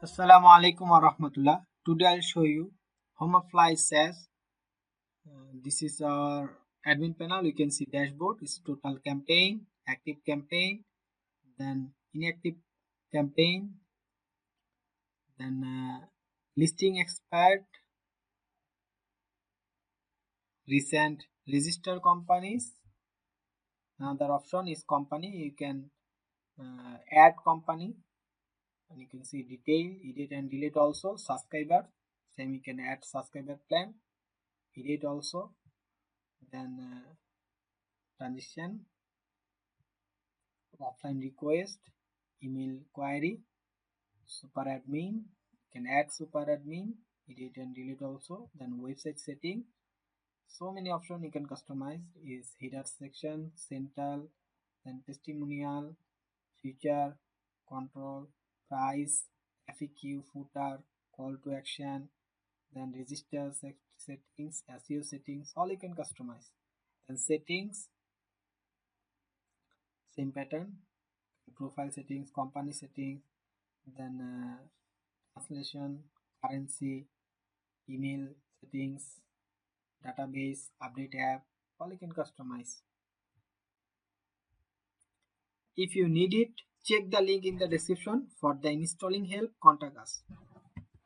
Assalamu alaikum wa rahmatullah. Today I'll show you Hrmifly SaaS. This is our admin panel. You can see dashboard is total campaign, active campaign, then inactive campaign, then listing expired, recent register companies. Another option is company. You can add company, and you can see detail, edit and delete also. Subscriber, same you can add subscriber plan, edit also. Then transition, offline request, email query, super admin, can add super admin, edit and delete also. Then website setting, so many options you can customize is header section, central, then testimonial, feature, control, price, FAQ, footer, call to action, then register settings, SEO settings, all you can customize. Then settings, same pattern, profile settings, company settings, then translation, currency, email settings, database, update app, all you can customize. If you need it, check the link in the description. For the installing help, contact us.